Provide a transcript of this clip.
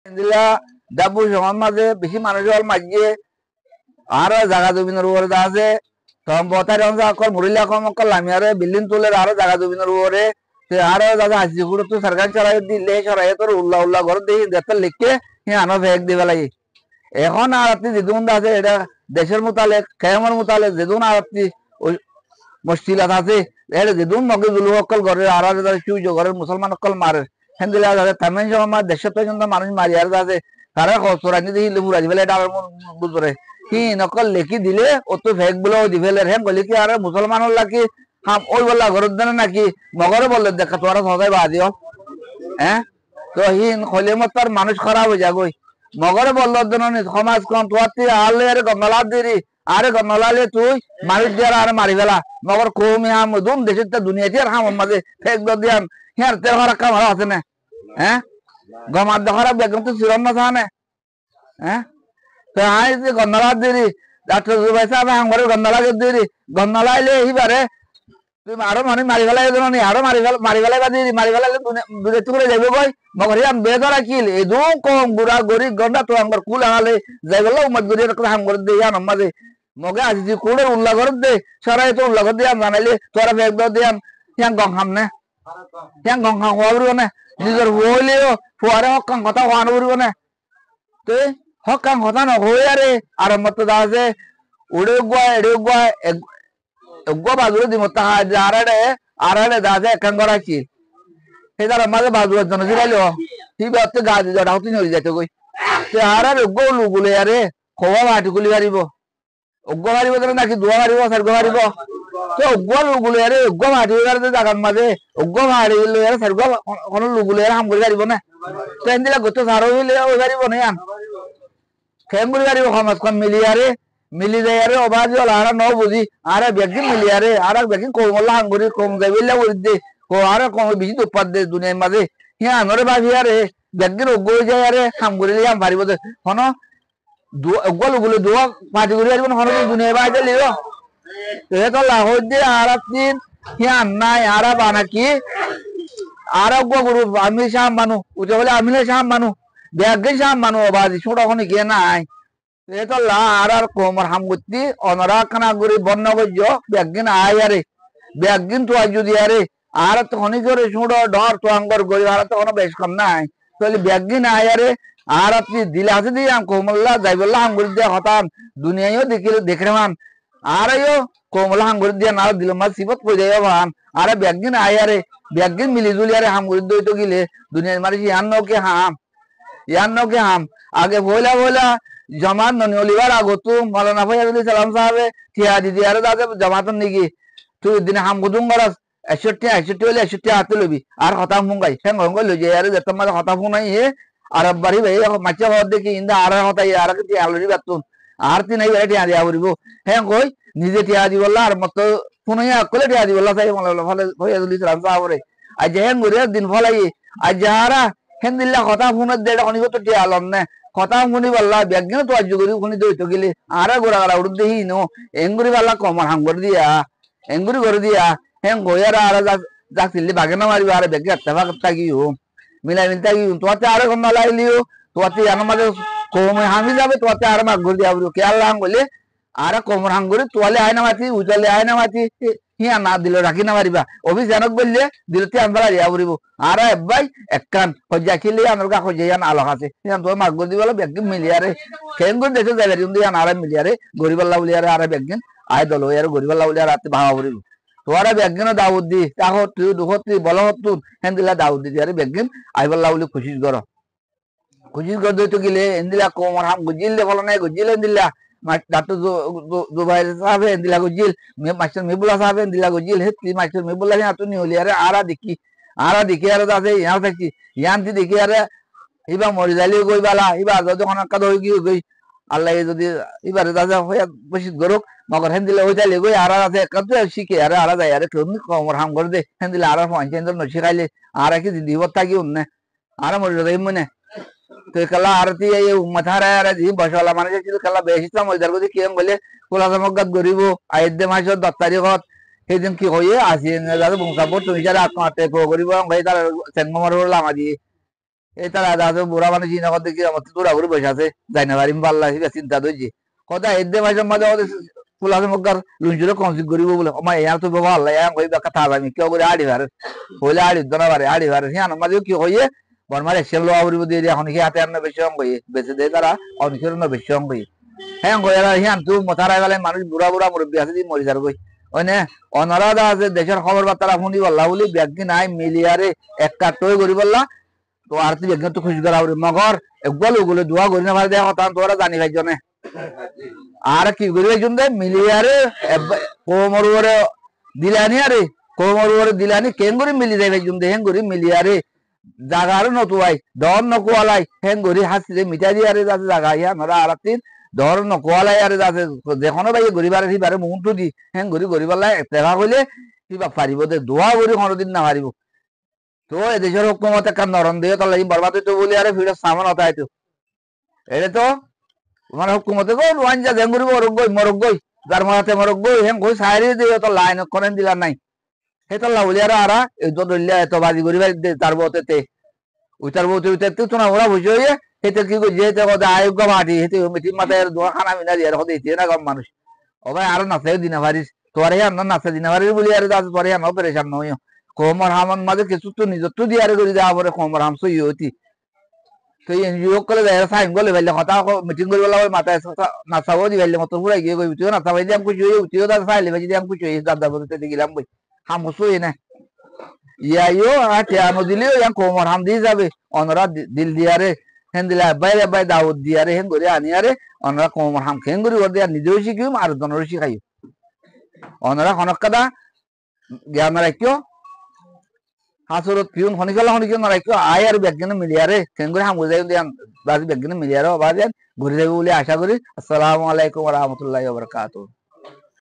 দিলা ডাবু সমাজ মাঝে বেশি মানুষ হল মাঝে আর জায়গা জমিনের উপরে দা আছে তখন বতারে অকল মুরিলা কম অকল লামিয়ারে বিল্ডিং তুলে আরো জায়গা জমিনের উপরে আরো দাদা হাসি গুলো তো সরকার চড়াই দিলে সরাই তোর উল্লা উল্লা ঘর দিয়ে দেখতে লিখকে আনো ফেক দিবে লাগে এখন আর আপনি যেদুন আছে এটা দেশের মোতালে খেয়ামের মোতালে যেদুন আর আপনি ওই মুশকিলাত আছে এটা যেদুন মগে জুলু অকল ঘরে আর চুইজ ঘরের মুসলমান অকল মারে হেন্দিলা যাতে তামেন সময় দেশের পর্যন্ত মানুষ মারি আর আছে তারা চোরানি দিয়ে পুরা দিবে এটা আমার বুঝবে কি নকল লেখি দিলে ও তো ফেক বলে দিবে হেম বলি কি আর মুসলমান লাগি হাম ওই বললা ঘরের দেন নাকি মগরে বললে দেখা তোরা সদাই বাদিও হ্যাঁ তো হিন খলে মত তার মানুষ খারাপ হয়ে যাগই মগরে বলল দেন সমাজ কম তোয়াতি আলে আরে গমলা দিরি আরে গমলালে তুই মানুষ দিয়া আর মারি ফেলা মগর কমে হাম দুন দেশের দুনিয়াতে আর হাম মাঝে ফেক দিয়াম হিয়ার তেল হরা কাম আছে না হ্যাঁ গমার দখরা বেগম তো চিরন না জানে হ্যাঁ তো হাই যে গন্ডলা দিরি ডাক্তার জুবাই সাহেব আমার গন্ডলা দিরি গন্ডলা আইলে এইবারে তুমি আরো মানে মারি ফেলাই নি আরো মারি ফেলাই বা দিরি মারি ফেলাইলে দুধে টুকরে যাবে কই মগরি আম বেদরা কিল এদু কম গুড়া গরি গন্ডা তো আমার কুল আলে যাই বললো উম্মত গরি একটা হাম করে দে ইয়ান আমাদে মগে আজি কুড়ে উল্লা করে দে সরাই তো উল্লা করে দিয়াম জানাইলে তোরা ফেক দাও দিয়াম ইয়ান গং হাম না ইয়ান গং হাম হওয়া না নিজের হইলেও ফুয়ারে হকাং কথা হওয়া না তো হকাং কথা না হই আরে আর মত দা আছে উড়ে গুয়া গো বাজুরে দি মত আরাড়ে দা আছে একাং করাছি সেই তার মাঝে বাজুরের জন্য জিরাইলো ঠিক আছে গাছ জড়া হতে নড়ি যাইতে কই সে আরার গো লুগুলে আরে খোয়া মাটি গুলি মারিব অজ্ঞ মারিব নাকি দোয়া মারিব সার্গ মারিব তো অজ্ঞ লুগুলে আরে অজ্ঞ মাটি জাগার মাঝে অজ্ঞ মারি আরে সার্গ কোন লুগুলে হাম করে মারিব না ট্রেন দিলে গত সারো হইলে ওই মারিব না আন ফেঙ্গুলি মারিব সমাজখন মিলি আরে মিলি যায় আরে অবাজ হল আর ন বুঝি আরে ব্যাগিন মিলি আরে আর ব্যাগিন কোমলা হাঙ্গুরি কম যাইবিল্লা করে দে ও আর কম বেশি উৎপাদ দে দুনিয়ার মাঝে হিয়া আনরে ভাবি আরে ব্যাগিন অজ্ঞ হয়ে যায় আরে হাঙ্গুরি লিয়াম পারিব দে হন অজ্ঞ লুগুলে দোয়া পাটি করে আসবেন হন দুনিয়ার বাইরে লিও এ তো লাহোর দিয়ে আর দিন হিয়া নাই আর বানা কি আর গুরু আমি সাম মানু উঠে বলে আমি সাম মানু ব্যাগিন সাম মানু অবাজি ছোট ওখানে গিয়ে নাই এটা লা আর কোমর হামগুতি অনরা খানা গুরি বন্য গজ্য ব্যাগিন আয়ারে ব্যাগিন তো যদি আরে আর তো হনি করে শুড়ো ডর তো আঙ্গর গরি আর তো কোনো বেশ কম নাই তাহলে ব্যাগিন আয়ারে আর আপনি দিলে আছে দিয়ে আম কোমল্লা যাইবল্লা আঙ্গুর দিয়ে হতাম দুনিয়ায়ও দেখে মান আরও কোমলা হাঙ্গুর দিয়ে না দিল মা সিবত কই যাইও ভান আরে ব্যাগিন আয়ারে ব্যাগিন মিলি জুলি আরে হাঙ্গুর দই তো গিলে দুনিয়ার মারি ইয়ান্নকে হাম আগে ভোলা জমাত ননি অলিবার আগতু মৌলানা ফয়াজুল সালাম সাহেবে ঠিয়া দিদি আর দাদা জমাতন নিগি তুই দিনে হাম গুদুং গরাস 61 হলে 61 হাতে লবি আর হতা মুঙ্গাই হেং হঙ্গ লই যায় আর যত মাঝে হতা ফুনাই হে আর বাড়ি ভাই মাচা হদ দেখি ইন্দা আর হতা আর কি আলরি বাতুন আর তি নাই বেটি আদি আবরিব হেং কই নিজে টিয়া দি বললা আর মত ফুনাইয়া কলে টিয়া দি বললা সাই মৌলানা ফয়াজুল সালাম সাহেবে আজ হেং গরে দিন ফলাই আজ যারা হেন দিল্লা হতা ফুনের দেড় অনিব তো টিয়া আলম না কথা শুনি পাল্লা ব্যাগিন তো আজ করি শুনি দইতো গেলে আরে গোড়া গাড়া উড় দেহি নো এঙ্গুরি পাল্লা কমার হাঙ্গর দিয়া এঙ্গুরি করে দিয়া হেং গয়ার আর যা চিল্লি বাগে না মারিবা আরে ব্যাগে একটা ভাগ তাগিও মিলাই তাগিও তোতে আরে কম লাইলিও তোতে আমার মাঝে কমে হামি যাবে তোতে আরে মাগ ঘুর দিয়া কে আল্লাহ বলে আরে কমর হাঙ্গরি তোলে আয় না মাতি উজলে আয় না মাতি হিয়া না দিল রাখি না মারিবা অভিযানক বললে দিলতে আমরা রিয়া করিব আর ভাই একখান হজ্জা খিলে আমার গা হজ্জাইয়ান আলোক আছে হিয়ান তোর মাগ গদি বলে ব্যাগিন মিলিয়ারে খেন করে দেখে যাবে কিন্তু ইয়ান আরে মিলিয়ারে গরিবাল্লা বলিয়ারে আরে ব্যাগিন আয় দল ইয়ারে গরিবাল্লা বলিয়ার রাতে ভাবা করিব তোরা ব্যাগিন দাউদ দি তাহ তুই দুহতি বলহতুন হেন দিলা দাউদ দি আরে ব্যাগিন আইবাল্লা বলি খুশি কর দইতো গিলে এন্দিলা কোমর হাম গুজিলে বলো নাই গুজিলে দিলা ডাক্তার জুবাইর সাহেব দিলা গুজিল মাস্টার মেবুল্লাহ সাহেব দিলা গুজিল হেতি মাস্টার মেবুল্লাহ হাতুনি হলি আরে আরা দেখি আর আছে ইয়াও থাকি ইয়ান্তি দেখি আরে ইবা মরি যাইলে গইবালা ইবা যখন কাদ হই গই আল্লাহ যদি এবারে দাদা হইয়া বসি গরক মগর হেন দিলে হই যাইলে গই আর আছে কত শিখে আরে আর যায় আরে তুমি কমর হাম করে দে হেন দিলে আর পঞ্চায়েত ন শিখাইলে আর কি দিব থাকি উন্নে আর মরি যাই মনে তো কলা আরতি এই মাথারা আর জি বসলা মানে যে কলা বেশি সময় দার গদি কেম বলে কোলা সমগত গরিব আইদে মাসের 10 তারিখত সেইদিন কি হয়ে আসি দাদা বংশাপুর তুমি যারা আত্মহত্যা করিব ভাই তার চেঙ্গমার লামা দিয়ে এই তারা আছে বুড়া মানুষ ইনকর দেখি আমার তোরা করে বসে আছে যাই না পারিম পাল্লা চিন্তা ধরছে কথা এদে মাঝে মাঝে আমাদের ফুলাছে মগার লুঞ্জুরে কনসিড করিব বলে আমার এর তো বাবা আল্লাহ এর কই কথা আমি কেউ করে আড়ি ভারে হইলে আড়ি দনা ভারে আড়ি ভারে হিয়ান মাঝে কি হইয়ে বর্মার এক্সেল লো আবরি দিয়ে এখন কি হাতে আন্ন বেশি অঙ্গ হইয়ে বেঁচে দেয় তারা অনেকের না বেশি অঙ্গ হইয়ে হ্যাঁ গয়া হিয়ান তুই মথারাই গেলে মানুষ বুড়া বুড়া মুরব্বী আছে দি মরি যার গই ওনে অনারাধা আছে দেশের খবর বার্তা শুনি বললা বলি ব্যাগি নাই মিলিয়ারে এক কাটই করি বললা তো আর তুই একদম তো খুশি করা মগর একবার ওগুলো দোয়া করি না ভাই দেখ কথা তোরা জানি ভাই জনে আর কি করি একজন দে মিলিয়ারে কোমর ওরে দিলানি আরে কোমর ওরে দিলানি কেন করে মিলি যাই ভাই জুম দে হেন করে মিলিয়ারে জাগার নতুয়াই দর নকুয়ালাই হেন করে হাসিলে মিটাই দিয়ে আরে যাতে জাগা ইয়া নরা আরাতিন দর নকুয়ালাই আরে যাতে যেখানে ভাই গরিবারে সিবারে মুহূর্ত দি হেন করে গরিবালাই দেখা হইলে কিবা পারিব দে দোয়া করি কোনোদিন না পারিব তো এদেশের হুকুমত একটা নরম দিয়ে তো লাগি বরবাদ তো বলি আরে ভিড় সামান হতা হয়তো এটা তো মানে হুকুমতে গো ওয়ানজা জেঙ্গুরি মরক গই যার মাথাতে মরক গই হেন কই সাইরে দিয়ে তো লাইন করেন দিলা নাই হে তো লাউলি আর এই তো দলিয়া এত বাজি করি ভাই তার বতেতে ওই তার বতে ওইতে তো না ওরা বুঝে হইয়ে হেতে কি কই যেতে কথা আয়োগ মাটি হেতে মিটি মাথায় দোয়া খানা মিনা দিয়ে রাখো দিতে না কম মানুষ ও ভাই আর নাচে দিনা পারিস তোরে আর না নাচে দিনা পারিস বলি আর দাস তোরে আর অপারেশন নয় কোমর হামন মাঝে কিছু তো নিজত তো দিয়ারে করে দেওয়া পরে কোমর হাম সই হতি তো এনজিও করে দেয় সাইন গলে বাইলে কথা মিটিং করে বলা মাথায় নাচাবো দি বাইলে মতো পুরাই গিয়ে কই তুই নাচা বাইলে আমি কিছু তুইও দাদা সাইলে বাজি আমি কিছু দাদা বলতে গেলাম বই হাম সই না ইয়াইও আর টিয়ানো দিলেও ইয়াং কোমর হাম দিয়ে যাবে অনরা দিল দিয়ারে হেন দিলা বাইরে বাই দাউদ দিয়ারে হেন করে আনিয়ারে অনরা কোমর হাম খেন করে ওর দিয়া নিজেও শিখিম আর জনরও শিখাইও অনরা হনকাদা জ্ঞান রাখিও হাসরত পিউন হনিকে না রাখিও আয় আর ব্যাগনে মিলিয়ারে খেন করে হাম বুঝাই দিয়াম বাজি ব্যাগনে মিলিয়ারে বাজেন ঘুরে যাবে বলে আশা করি আসসালামু আলাইকুম ওয়া রাহমাতুল্লাহি ওয়া বারাকাতুহু